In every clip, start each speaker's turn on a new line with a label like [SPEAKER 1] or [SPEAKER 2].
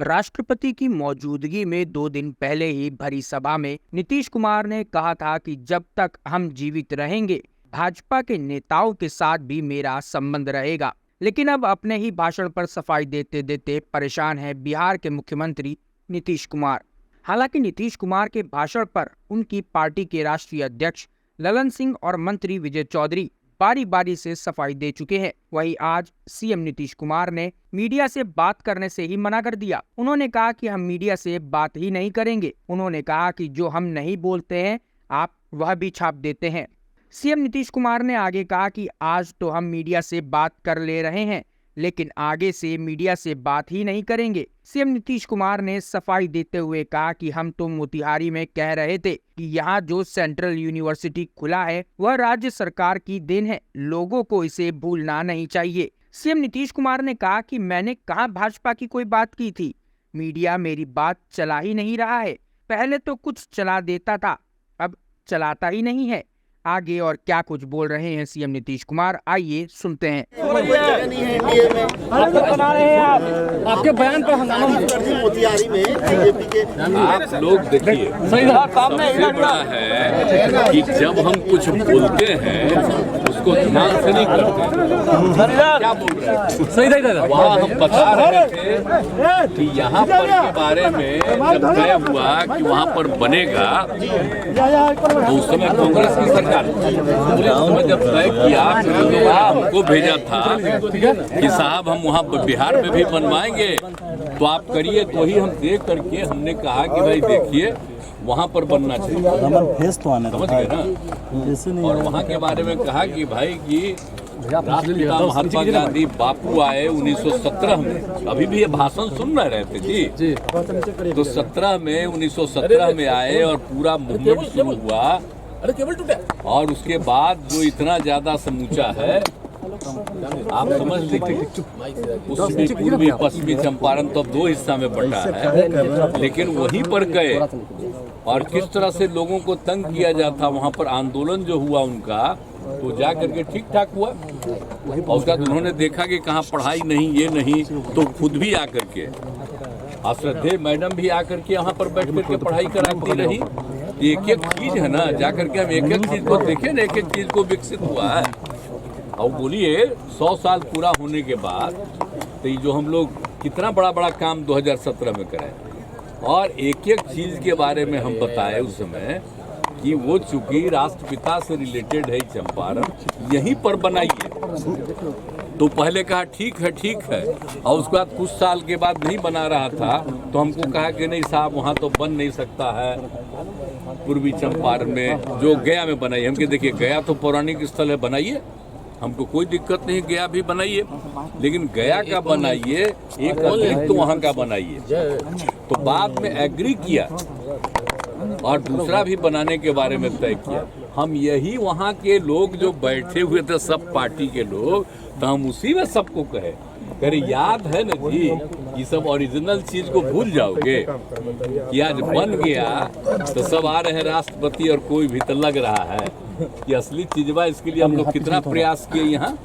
[SPEAKER 1] राष्ट्रपति की मौजूदगी में 2 दिन पहले ही भरी सभा में नीतीश कुमार ने कहा था कि जब तक हम जीवित रहेंगे भाजपा के नेताओं के साथ भी मेरा संबंध रहेगा। लेकिन अब अपने ही भाषण पर सफाई देते देते परेशान है बिहार के मुख्यमंत्री नीतीश कुमार। हालांकि नीतीश कुमार के भाषण पर उनकी पार्टी के राष्ट्रीय अध्यक्ष ललन सिंह और मंत्री विजय चौधरी बारी बारी से सफाई दे चुके हैं। वहीं आज सीएम नीतीश कुमार ने मीडिया से बात करने से ही मना कर दिया। उन्होंने कहा कि हम मीडिया से बात ही नहीं करेंगे। उन्होंने कहा कि जो हम नहीं बोलते हैं आप वह भी छाप देते हैं। सीएम नीतीश कुमार ने आगे कहा कि आज तो हम मीडिया से बात कर ले रहे हैं, लेकिन आगे से मीडिया से बात ही नहीं करेंगे। सीएम नीतीश कुमार ने सफाई देते हुए कहा कि हम तो मोतिहारी में कह रहे थे कि यहाँ जो सेंट्रल यूनिवर्सिटी खुला है वह राज्य सरकार की देन है, लोगों को इसे भूलना नहीं चाहिए। सीएम नीतीश कुमार ने कहा कि मैंने कहाँ भाजपा की कोई बात की थी, मीडिया मेरी बात चला ही नहीं रहा है। पहले तो कुछ चला देता था, अब चलाता ही नहीं है। आगे और क्या कुछ बोल रहे हैं सीएम नीतीश कुमार, आइए सुनते हैं।
[SPEAKER 2] आपके बयान पर हंगामा
[SPEAKER 3] मोतिहारी में बीजेपी के
[SPEAKER 4] आप लोग देखिए, सबसे बड़ा है कि जब हम कुछ बोलते हैं उसको ध्यान से नहीं करते। क्या बोल रहे हैं?
[SPEAKER 2] सही था।
[SPEAKER 4] वहाँ हम बता रहे थे कि यहाँ पर के बारे में जब तय हुआ कि वहाँ पर बनेगा तो उस समय कांग्रेस की सरकार जब तय किया तो हमको भेजा था कि साहब हम वहाँ बिहार में भी बनवाएंगे तो आप करिए। तो ही हम देख करके हमने कहा कि भाई देखिए वहाँ पर बनना चाहिए, समझ गए ना। और वहाँ के बारे में कहा कि भाई की राष्ट्रपिता महात्मा गांधी बापू आए 1917 में, अभी भी ये भाषण सुन रहे थे जी। तो 1917 में आए और पूरा मूवमेंट शुरू हुआ। और उसके बाद जो इतना ज्यादा समूचा है आप समझ लीजिए, उसमें पूर्वी पश्चिमी चंपारण तो अब 2 हिस्सा में बंटा है, लेकिन वहीं पर गए और किस तरह से लोगों को तंग किया जाता, वहाँ पर आंदोलन जो हुआ उनका तो जा करके ठीक ठाक हुआ। और उसका उन्होंने देखा कि कहाँ पढ़ाई नहीं ये नहीं, तो खुद भी आकर के श्रद्धेय मैडम भी आकर के यहाँ पर बैठ करके पढ़ाई कराती रही। एक एक चीज है ना, जाकर के हम एक एक चीज को देखें ना, एक एक चीज को विकसित हुआ है। और बोलिए 100 साल पूरा होने के बाद तो ये जो हम लोग कितना बड़ा बड़ा काम 2017 में कराए और एक एक चीज के बारे में हम बताए उस समय कि वो चूंकि राष्ट्रपिता से रिलेटेड है चंपारण, यहीं पर बनाइए। तो पहले कहा ठीक है और उसके बाद कुछ साल के बाद नहीं बना रहा था तो हमको कहा कि नहीं साहब वहाँ तो बन नहीं सकता है पूर्वी चंपारण में, जो गया में बनाइए। हम कहे देखिए गया तो पौराणिक स्थल है, बनाइए, हमको कोई दिक्कत नहीं, गया भी बनाइए, लेकिन गया का बनाइए, एक अतिरिक्त तो वहाँ का बनाइए। तो बाद में एग्री किया और दूसरा भी बनाने के बारे में तय किया। हम यही वहाँ के लोग जो बैठे हुए थे सब पार्टी के लोग, तो हम उसी में सबको कहे अरे याद है ना जी, ये सब ओरिजिनल चीज को भूल जाओगे कि आज बन गया तो सब आ रहे हैं राष्ट्रपति और कोई भी तो लग रहा है कि असली चीजवा। इसके लिए हम लोग कितना प्रयास किए यहाँ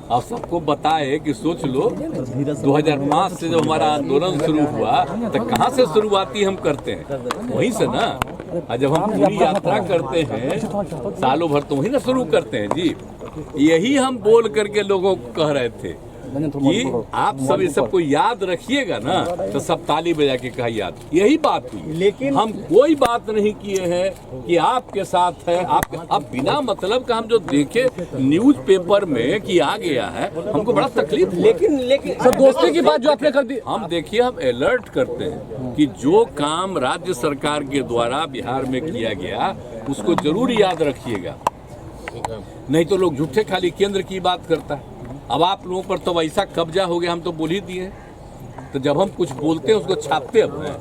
[SPEAKER 4] और सबको बताए कि सोच लो 2005 से जब हमारा आंदोलन शुरू हुआ तो कहाँ से शुरुआती हम करते हैं, वहीं से ना। और जब हम पूरी यात्रा करते हैं सालों भर तो वहीं ना शुरू करते हैं जी। यही हम बोल करके लोगों को कह रहे थे कि आप सब ये सबको याद रखिएगा ना, तो सब ताली बजा के कहा याद, यही बात हुई। लेकिन हम कोई बात नहीं किए हैं कि आपके साथ है आप। अब बिना मतलब का हम जो देखे न्यूज़पेपर में कि आ गया है, हमको बड़ा तकलीफ। लेकिन
[SPEAKER 2] सर दोस्ती की बात जो आपने कर दी,
[SPEAKER 4] हम देखिए हम अलर्ट करते हैं कि जो काम राज्य सरकार के द्वारा बिहार में किया गया उसको जरूर याद रखिएगा, नहीं तो लोग झूठे खाली केंद्र की बात करता है। अब आप लोगों पर तो वैसा कब्जा हो गया, हम तो बोल ही दिए। तो जब हम कुछ बोलते हैं उसको छापते अब हैं,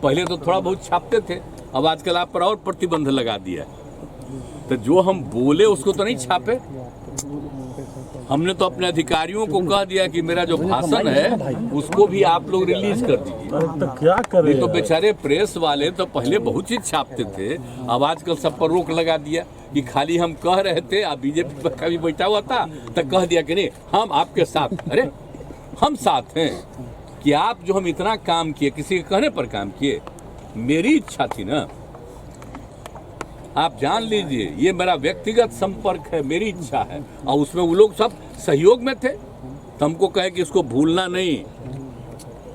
[SPEAKER 4] पहले तो थोड़ा बहुत छापते थे, अब आजकल आप पर और प्रतिबंध लगा दिया। तो जो हम बोले उसको तो नहीं छापे, हमने तो अपने अधिकारियों को कह दिया कि मेरा जो भाषण है उसको भी आप लोग रिलीज कर दीजिए।
[SPEAKER 3] तो क्या करें?
[SPEAKER 4] तो बेचारे प्रेस वाले तो पहले बहुत चीज छापते थे, अब आजकल सब पर रोक लगा दिया कि खाली हम कह रहे थे। अब बीजेपी का भी बैठा हुआ था तो कह दिया कि नहीं हम आपके साथ, अरे हम साथ हैं। कि आप जो हम इतना काम किए, किसी के कहने पर काम किए, मेरी इच्छा थी ना। आप जान लीजिए ये मेरा व्यक्तिगत संपर्क है, मेरी इच्छा है, और उसमें वो लोग सब सहयोग में थे। तो हमको कहे कि इसको भूलना नहीं,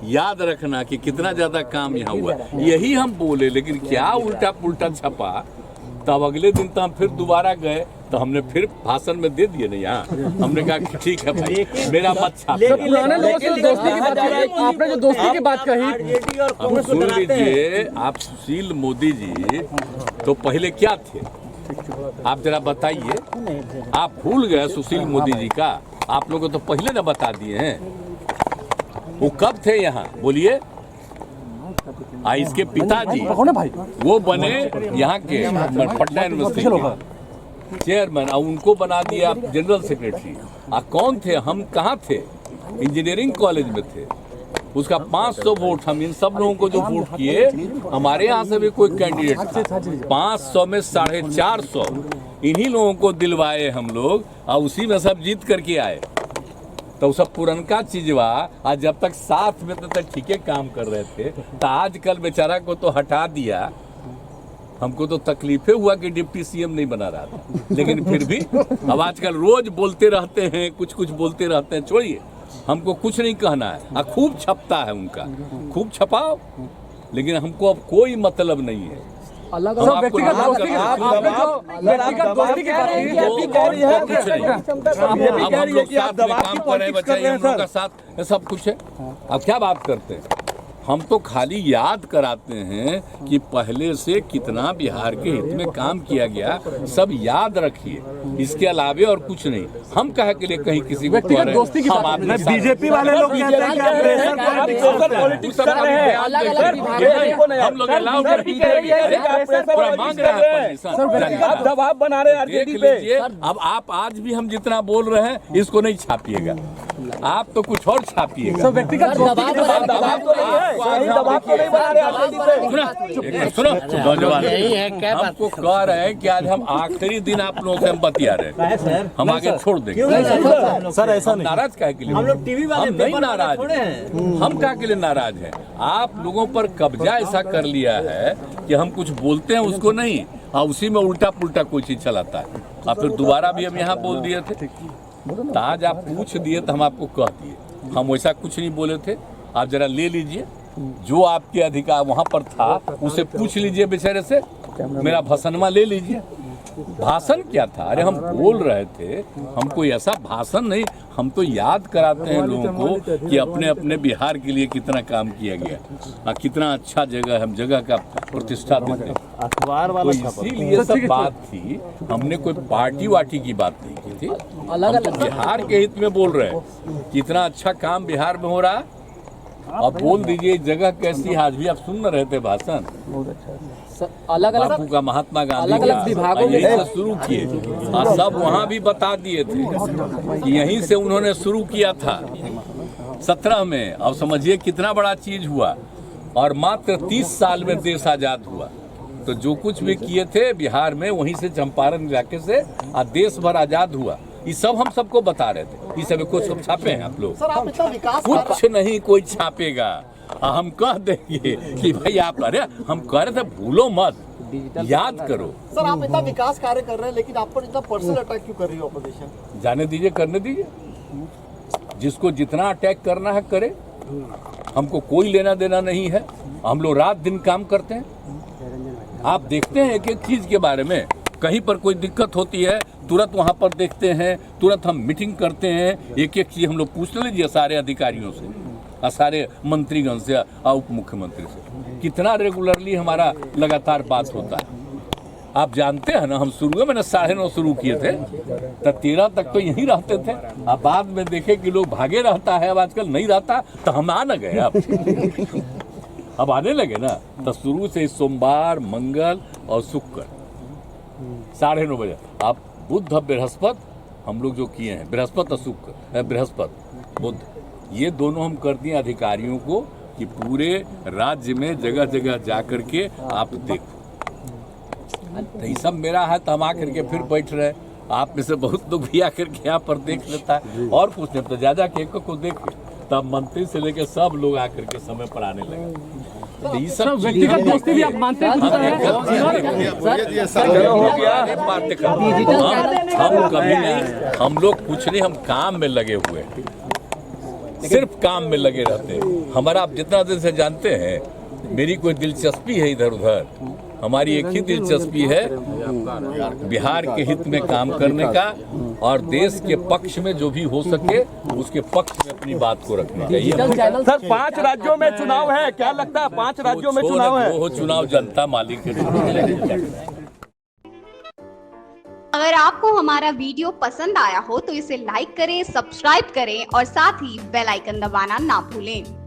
[SPEAKER 4] याद रखना कि कितना ज्यादा काम यहाँ हुआ, यही हम बोले। लेकिन क्या उल्टा पुल्टा छपा, तब अगले दिन तो हम फिर दोबारा गए तो हमने फिर भाषण में दे दिए नहीं। यहाँ हमने कहा कि ठीक है भाई, मेरा मत छापिए।
[SPEAKER 2] पुराने लोगों से दोस्ती की बात कही, आपने जो दोस्ती की बात कही,
[SPEAKER 4] अब सुन लीजिए। आप सुशील मोदी जी तो पहले क्या थे, आप जरा बताइए। आप भूल गए सुशील मोदी जी का? आप लोगों को तो पहले ना बता दिए हैं। वो कब थे यहाँ, बोलिए? इसके पिताजी वो बने यहाँ के पटना यूनिवर्सिटी के चेयरमैन, और उनको बना दिया जनरल सेक्रेटरी। कौन थे, हम कहाँ थे? इंजीनियरिंग कॉलेज में थे। उसका 500 वोट, हम इन सब लोगों को जो वोट किए, हमारे यहाँ से भी कोई कैंडिडेट था, 500 में 450 इन्हीं लोगों को दिलवाए हम लोग, और उसी में सब जीत करके आए। तो सब पुरनका चीजवा आज जब तक साथ में तब तक ठीक काम कर रहे थे, तो आजकल बेचारा को तो हटा दिया। हमको तो तकलीफे हुआ कि डिप्टी सीएम नहीं बना रहा था, लेकिन फिर भी अब आजकल रोज बोलते रहते हैं, कुछ कुछ बोलते रहते हैं। छोड़िए, हमको कुछ नहीं कहना है। खूब छपता है उनका, खूब छपाओ, लेकिन हमको अब कोई मतलब नहीं है।
[SPEAKER 2] अलग अलग व्यक्तिगत दोस्ती की बात
[SPEAKER 4] हम लोग साथ में काम कर रहे हैं, बच्चे हम लोग का साथ सब कुछ है। अब क्या बात करते हैं, हम तो खाली याद कराते हैं कि पहले से कितना बिहार के हित में काम किया गया, सब याद रखिए। इसके अलावे और कुछ नहीं। हम कहे के लिए कहीं किसी को कह रहे हैं, हम आपने
[SPEAKER 3] बीजेपी वाले लोग कहते हैं कि आप प्रेशर
[SPEAKER 4] हम लोग अलाउ मांग रहे हैं,
[SPEAKER 2] दबाव बना रहे हैं।
[SPEAKER 4] देख लीजिए। अब आप आज भी हम जितना बोल रहे हैं इसको नहीं छापिएगा, आप तो कुछ और छापिएगा।
[SPEAKER 2] व्यक्तिगत
[SPEAKER 4] सुनो नौजवान, हमको कह रहे हैं कि आज हम आखिरी दिन आप लोगों से हम बतिया रहे हैं, हम आगे छोड़ देंगे।
[SPEAKER 3] सर ऐसा नहीं,
[SPEAKER 4] नाराज काहे के लिए? हम लोग टीवी वाले नहीं नाराज, हम काहे के लिए नाराज हैं? आप लोगों पर कब्जा ऐसा कर लिया है कि हम कुछ बोलते हैं उसको नहीं, और उसी में उल्टा पुल्टा कोई चीज चलाता है। और फिर दोबारा भी हम यहाँ बोल दिए थे, तो आज आप पूछ दिए तो हम आपको कह दिए, हम वैसा कुछ नहीं बोले थे। आप जरा ले लीजिए, जो आपके अधिकार वहां पर था उसे पूछ लीजिए बेचारे से, मेरा भाषणमा ले लीजिए। भाषण क्या था? अरे हम बोल रहे थे, हम कोई ऐसा भाषण नहीं, हम तो याद कराते हैं लोगों को कि अपने अपने बिहार के लिए कितना काम किया गया, कितना अच्छा जगह, हम जगह का प्रतिष्ठा देते हैं।
[SPEAKER 3] अखबार वाला
[SPEAKER 4] तो इसीलिए सब बात थी, हमने कोई पार्टी वार्टी की बात नहीं की थी। हम तो बिहार के हित में बोल रहे हैं, कितना अच्छा काम बिहार में हो रहा है। अब बोल दीजिए जगह कैसी है। आज भी आप सुन रहे थे भाषण,
[SPEAKER 2] अलग अलग
[SPEAKER 4] बापू का, महात्मा गांधी
[SPEAKER 2] अलग विभागों
[SPEAKER 4] का, यहीं से शुरू किए, और सब वहाँ भी बता दिए थे कि यहीं से उन्होंने शुरू किया था 17 में। अब समझिए कितना बड़ा चीज हुआ, और मात्र 30 साल में देश आजाद हुआ। तो जो कुछ भी किए थे बिहार में, वहीं से चंपारण इलाके से देश भर आजाद हुआ। ये सब हम सबको बता रहे थे। ये सब कुछ सब छापे हैं आप लोग?
[SPEAKER 3] सर आप इतना विकास
[SPEAKER 4] कुछ नहीं कोई छापेगा। हम कह देंगे कि भाई आप, अरे हम कह रहे थे भूलो मत, याद करो।
[SPEAKER 3] सर आप इतना विकास कार्य कर रहे हैं, लेकिन आप पर इतना पर्सनल अटैक क्यों कर रही है ऑपोजिशन?
[SPEAKER 4] जाने दीजिए, करने दीजिए, जिसको जितना अटैक करना है करे, हमको कोई लेना देना नहीं है। हम लोग रात दिन काम करते हैं। आप देखते हैं एक एक चीज के बारे में, कहीं पर कोई दिक्कत होती है तुरंत वहां पर देखते हैं, तुरंत हम मीटिंग करते हैं। एक एक चीज हम लोग पूछ लीजिए सारे अधिकारियों से, सारे मंत्रीगण से, उप मुख्यमंत्री से, कितना रेगुलरली हमारा लगातार बात होता है। आप जानते हैं ना, हम शुरू में 9:30 शुरू किए थे, तो 13 तक तो यहीं रहते थे। अब बाद में देखे कि लोग भागे रहता है, अब आजकल नहीं रहता, तो हम आ न गए। अब आने लगे ना, तो शुरू से सोमवार, मंगल और शुक्र 9:30 बजे। आप बुध बृहस्पति हम लोग जो किए हैं, बृहस्पति और शुक्र, बृहस्पति बुध, ये दोनों हम कर दिए अधिकारियों को कि पूरे राज्य में जगह जगह जा करके आप देखो। तो ये सब मेरा है, तो हम आकर के फिर बैठ रहे। आप में से बहुत लोग भी आकर के यहाँ पर देख लेता है, और कुछ नहीं तो ज्यादा के एक को देख तब मंत्री से लेकर सब लोग आकर के समय पर आने लगे। तो ये सब
[SPEAKER 2] व्यक्तिगत दोस्ती भी आप मानते हैं?
[SPEAKER 4] हो गया बात हम कभी नहीं, हम लोग कुछ नहीं, हम काम में लगे हुए हैं, सिर्फ काम में लगे रहते हैं। हमारा आप जितना दिन से जानते हैं, मेरी कोई दिलचस्पी है इधर उधर, हमारी एक ही दिलचस्पी है बिहार के हित में काम करने का और देश के पक्ष में जो भी हो सके उसके पक्ष में अपनी बात को रखना चाहिए।
[SPEAKER 5] सर 5 राज्यों में चुनाव है, क्या लगता है 5 राज्यों में चुनाव है?
[SPEAKER 4] वो चुनाव जनता मालिक के रूप में।
[SPEAKER 6] अगर आपको हमारा वीडियो पसंद आया हो तो इसे लाइक करें, सब्सक्राइब करें और साथ ही बेल आइकन दबाना ना भूलें।